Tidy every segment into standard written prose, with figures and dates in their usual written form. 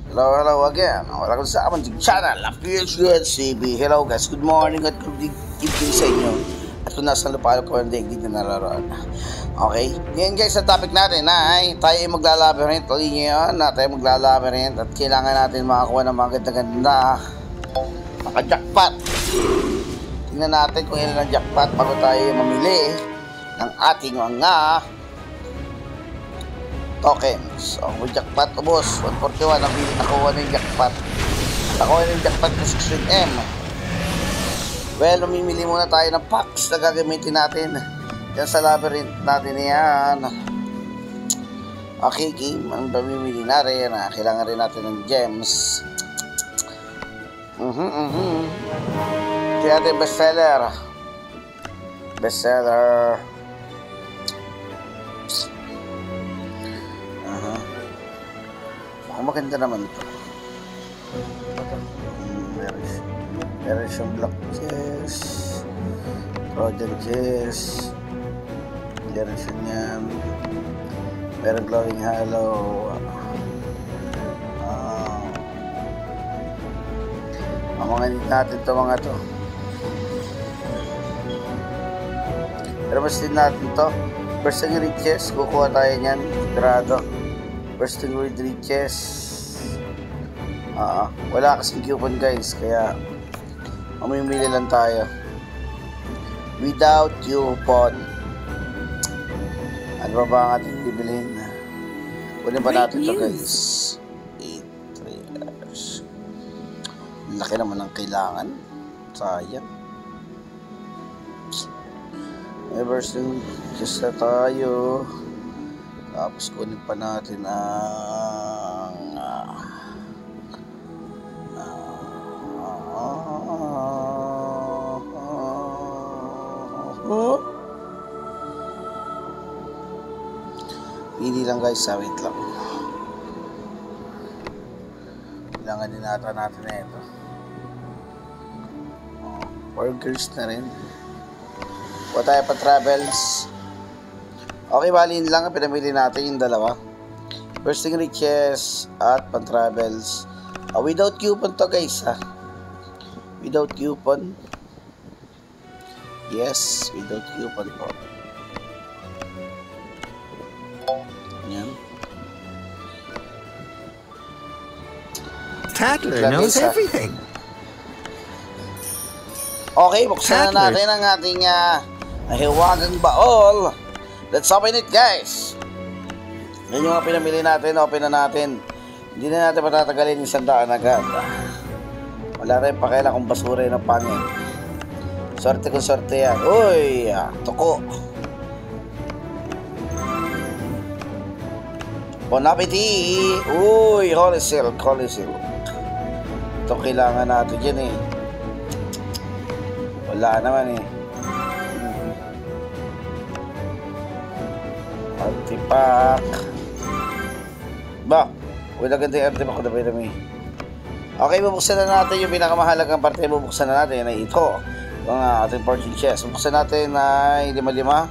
Hello again. Welcome sa amin channel, PHDCB. Hello guys, good morning at good evening sa inyo. At kung nasa lupalo ko ang daigdig na naroon. Okay, ngayon guys, ang topic natin ay tayo ay maglalabyrinth. Tuloy nyo yun, tayo maglalabyrinth. At kailangan natin makakuha ng mga ganda-ganda maka-jackpot. Tingnan natin kung ilan ang jackpot bago tayo mamili ng ating mga tokens. So, may jackpot o boss, 141 ang bilit nakuha ng jackpot. Nakuha ng jackpot ng 16M. Well, mamimili muna tayo ng packs na gagamitin natin yan sa labyrinth natin yan. Okay, game. Ang mamimili na rin. Kailangan rin natin ng gems. Kaya natin bestseller. Bestseller. Maganda naman ito. Meron siyang black chest, Trojan chest, meron siya niyan, meron glowing hollow. Mamanganit natin ito mga to. Pero mas din natin ito. First thing riches, kukuha tayo niyan, sigurado. First thing with riches. Wala kasing coupon guys, kaya mamimili lang tayo without coupon. Ano ba ang ating bibilhin? Kunin pa natin ito guys. 8 years. Laki naman ang kailangan. Sayang. May first thing just na tayo. Tapos kunin pa natin ang hindi lang guys, wait lang. Kailangan din natin na ito. Burgers na rin. Kuha tayo pa travels. Okay, bali lang ang pinamili natin yung dalawa. First thing riches at pan-travels. Without coupon to guys ha. Without coupon. Yes, without coupon po. Yan. Tatler knows everything. Okay, buksan na natin ang ating hiwagang baol. Let's open it guys. Yan yung mga pinamili natin. Open na natin. Hindi na natin matatagalin yung 100 agad. Wala rin pakialam kung basura yun ang pangin. Sorte kung sorte yan. Uy, toko. Bon appetit. Uy, holy silk, holy silk. Ito kailangan natin dyan eh. Wala naman eh. Artipack. Ba, wala ganda yung artipack ko na pinami. Okay, bubuksan na natin yung pinakamahalagang parte. Bubuksan na natin ay ito. Ang ating fortune chest. Bubuksan natin ay 5-5.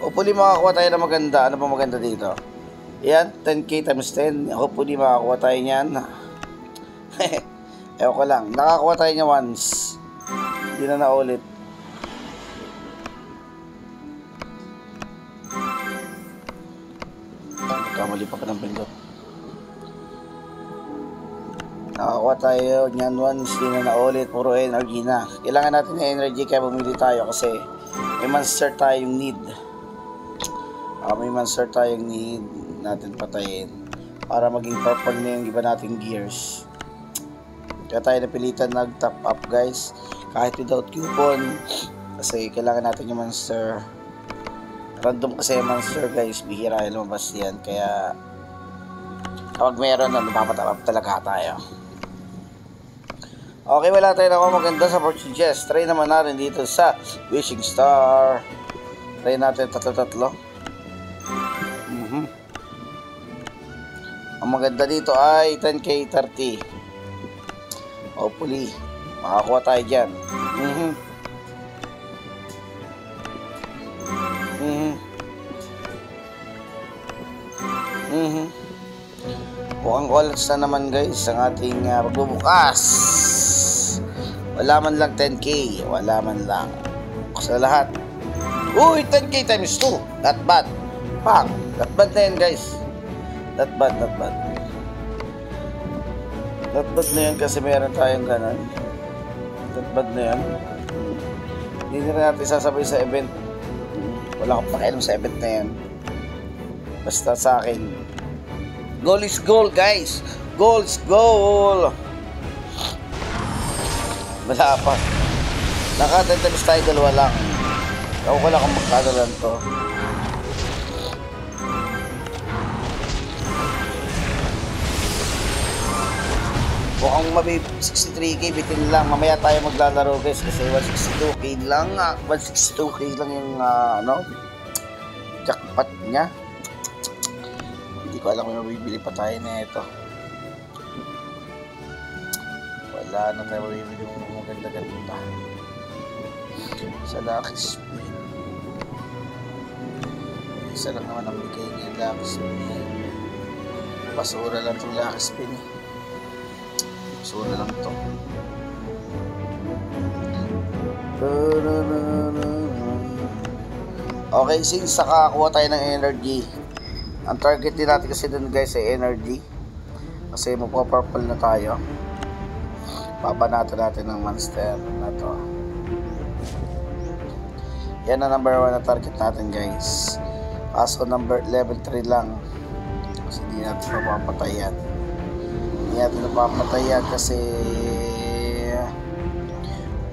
Hopefully makakuha tayo na maganda. Ano pa maganda dito? Yan, 10k times 10. Hopefully makakuha tayo niyan. Ewan ko lang. Nakakuha tayo niya once. Hindi na naulit. Kamali pa ng pindot. Nakakuha tayo niyan once. Hindi na naulit. Puro energy na. Kailangan natin ng energy kaya bumili tayo kasi may monster tayong need. May monster tayong need natin patayin para maging purple na yung iba nating gears. Kaya tayo napilitan nag-top up guys kahit without coupon kasi kailangan natin yung monster. Random kasi yung monster guys, bihira yung lumabas yan, kaya kapag meron na napapatap up talaga tayo. Okay, wala tayo na maganda sa fortune chest. Try naman natin dito sa wishing star. Try natin tatlo. Ang maganda dito ay 10k 30. Hopefully makakuha tayo dyan. Mukhang college na naman guys ang ating pagbubukas. Wala man lang 10k. Wala man lang. Sa lahat. Uy, 10k times 2. Not bad. Pang. Not bad na yan guys. Not bad, not bad. Not bad na yan kasi meron tayong ganun. Not bad na yan. Hindi na natin sasabay sa event. Wala akong pakialam sa event na yan. Basta sa akin, goal is goal guys. Goal is goal. Wala pa. Nakatentabis tayo dalawa lang. Ako ko lang kung magkadalan to. Mukhang mabib 63k bitin lang. Mamaya tayo maglalaro guys kasi 162k lang. 162k lang yung jackpot niya. Hindi ko alam kung mabibili pa tayo na ito. Wala na tayo mabibili ng maganda-ganda. Sa Lucky Spin. Isa lang naman ang bigay niya Lucky Spin. Basura lang itong Lucky Spin eh. Basura lang ito. Okay, since nakakuha tayo ng energy, ang target din natin kasi dun guys ay energy. Kasi magpa-purple na tayo. Babanatan natin ng monster na to. Yan ang number 1 na target natin guys. Kaso level 3 lang. Kasi hindi natin mapapatayan. Hindi natin mapapatayan kasi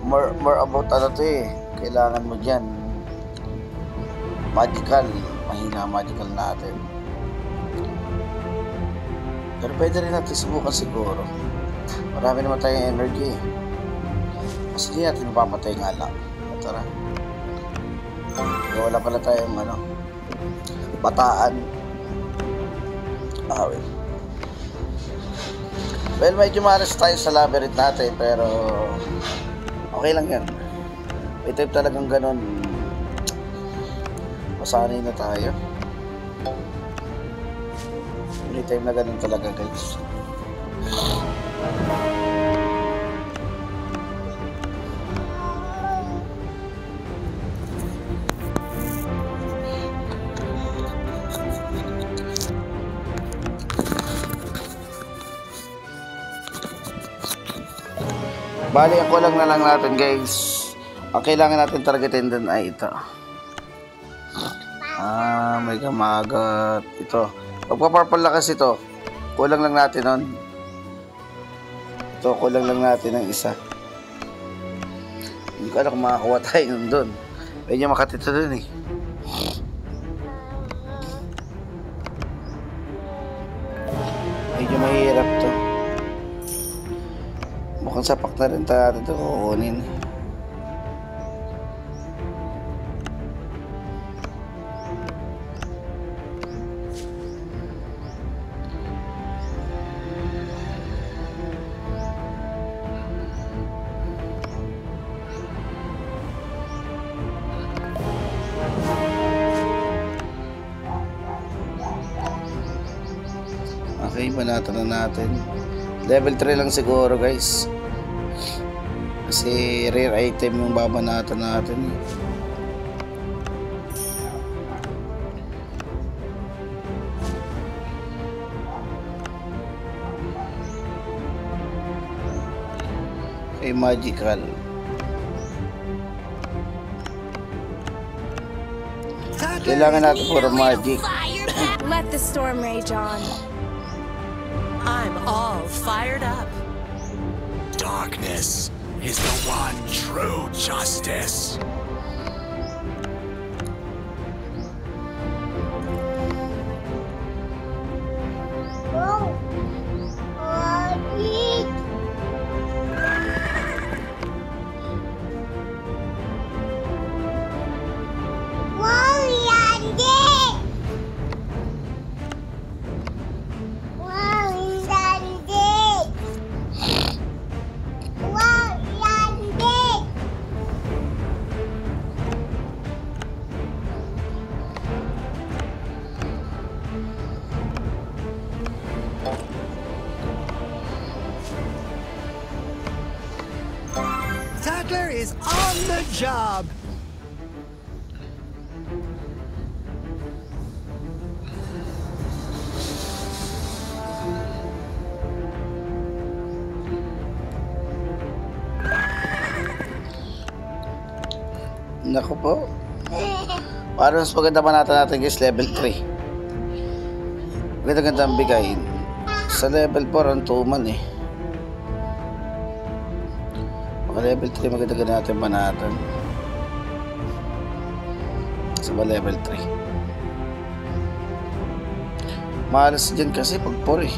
more about ano to eh. Kailangan mo dyan magical. Mahina magical natin. Pero pwede rin natin subukan siguro. Marami naman tayong energy. Kasi hindi natin mapapatay nga lang. Tara. Wala pala tayong bataan. Well. Well, medyo maras tayo sa labyrinth natin. Pero okay lang yan. May type talagang ganun. Masanay na tayo. May time na ganun talaga guys. Bali, ako lang na lang natin guys. Ang kailangan natin targetin dun ay ito. May kamagat. Ito. Pagpa-purple lang kasi ito. Kulang lang natin nun. Ito, kulang lang natin ng isa. Hindi ko alam kung makakuha tayo nun dun. Medyo makatito dun eh. Medyo mahirap to. Mukhang sapak na rin tayo ito kukunin. Okay, banatan na natin. Level 3 lang siguro guys. Kasi rare item yung babanatan natin. Okay, magical. Kailangan natin puro magic. Let the storm rage on. I'm all fired up. Darkness is the one true justice. is on the job. Naku po. Parang mas maganda pa natin guys, level 3. Maganda-gandang bigay. Sa level 4, ang 2 man eh. Mga level 3, maganda-ganda natin pa natin. Sa level 3. Malas dyan kasi pag 4 eh.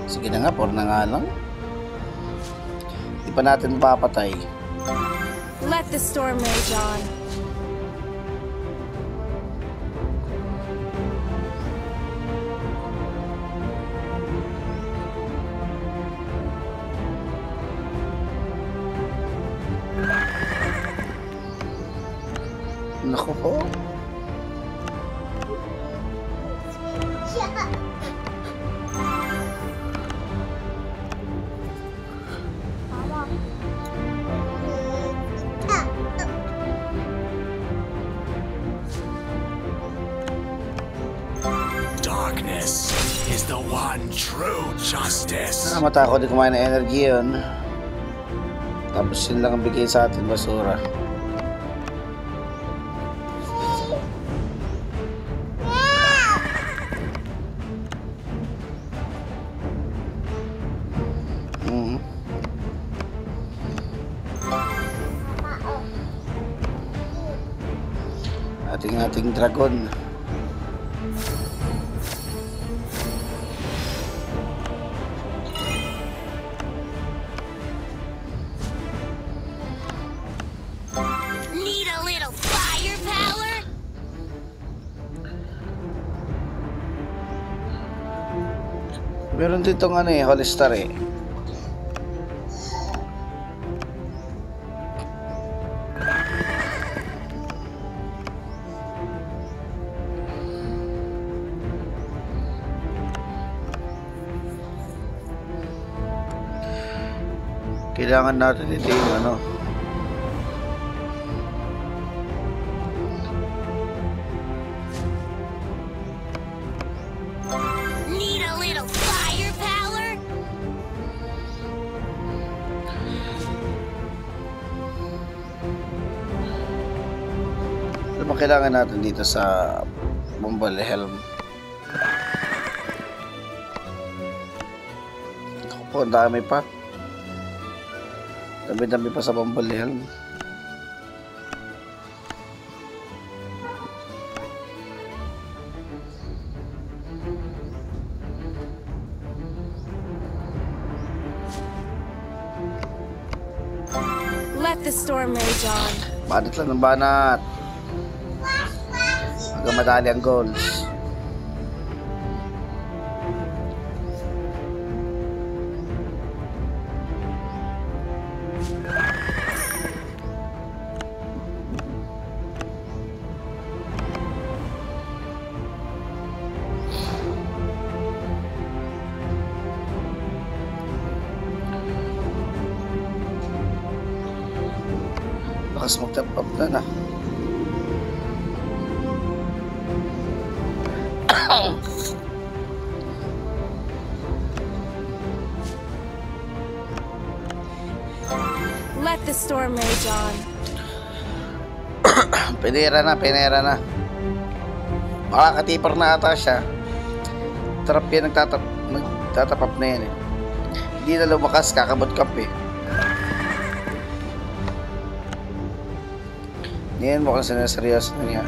Sige na nga, 4 na nga lang. Hindi pa natin mapapatay. Let the storm rage on. Naku po. Darkness is the one true justice. Matakot din kumain ng energy yun. Tapos yun lang ang bigay sa atin, basura. Ating dragon. Need a little firepower? Meron dito nga Holy Star eh. Kailangan natin ito yung Need a little firepower? Ano ba kailangan natin dito sa Bumble Helm? Ako po, ang dami pa. Dami-dami pa sa Bumble Helm. Let the storm rage on. Banat lang ng banat. Hanggang madali ang goals. Bakas mag-tap up na na. Let the storm rage on. Pinera na. Makakatipar na ata siya. Trap yan, nagtatapap na yan eh. Hindi na lumakas, kakabot kap eh. Ngayon mukhang sinaseryoso na niya.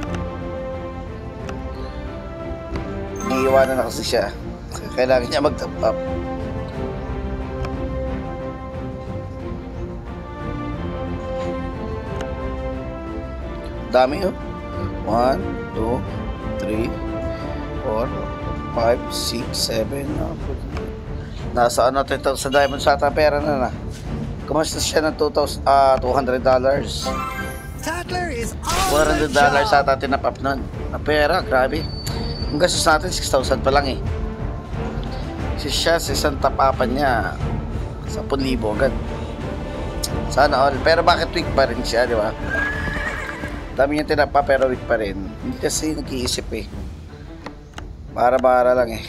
Iiwanan na kasi siya. Kailangan niya mag-top up. Dami oh. 1, 2, 3, 4, 5, 6, 7. Nasa ano ito sa diamond sa ata pera na na. Kumastas siya ng $200. Tatler is on the $400 job. sa atin na pap nun. Na pera, grabe. Ang gastos natin, 6,000 pa lang eh. Kasi siya, sa isang tapapan niya, 10,000 agad. Sana all. Pero bakit weak pa rin siya, di ba? Dami niya tinapa pero weak pa rin. Hindi kasi nag-iisip eh. Bara-bara lang eh.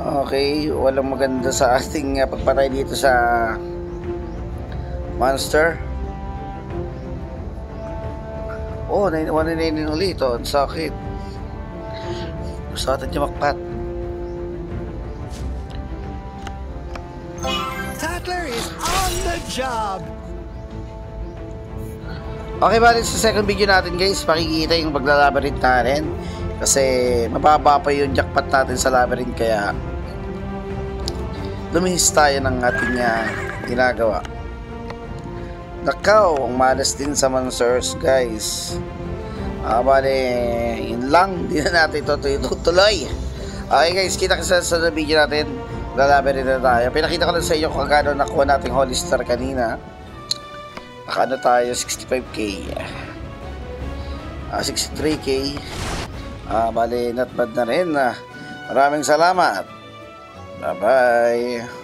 Okay, walang maganda sa ating pagpatay dito sa monster. Oh, 199 ulit. Oh, ang sakit. Gusto natin niya makpat. Tattler is on the job. Okay, bali sa second video natin guys, makikita yung paglalabyrinth natin. Kasi mababa pa yung jackpot natin sa labyrinth, kaya lumihis tayo ng ating ginagawa. Nakaw, ang malas din sa monsters guys. Bali, yun lang. Hindi na natin ito tutuloy. Okay guys, kita kasi sa video natin. Lalabyrinth na tayo. Pinakita ko lang sa inyo kung kano nakuha nating Holy Star kanina. Nakano tayo, 65k. 63k. Bali, not bad na rin. Maraming salamat. Bye-bye.